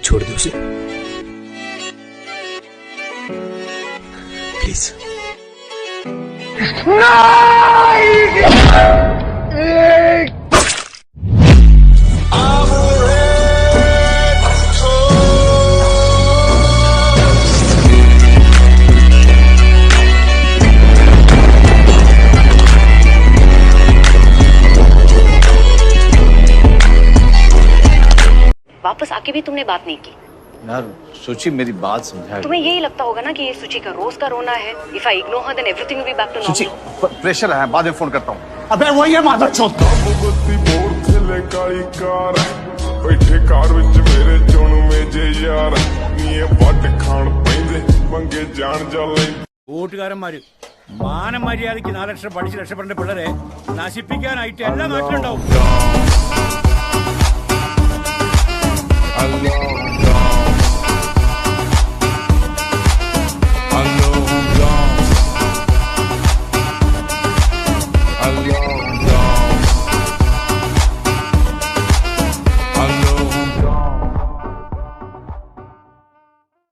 छोड़ दो उसे प्लीज। वापस आके भी तुमने बात नहीं की यार सुची मेरी बात समझा। तुम्हें यही लगता होगा ना कि ये सुची का रोज का रोना है। If I ignore her then everything will be back to सुची नॉर्मल। प्रेशर है, बाद में फोन करता हूँ। अबे वही है माधव चौथ। बैठे कार विच मेरे चुन मेजे यार नीए वट खान पैंदे मंगे जान जाले കൂട്ടുകാരന്മാര് മാനം മര്യാദയ്ക്ക് 4 ലക്ഷം പഠിച്ച് രക്ഷപ്പെടേണ്ട പിള്ളേരെ നശിപ്പിക്കാനായിട്ട് എല്ലാ നാട്ടിലുണ്ടാവും.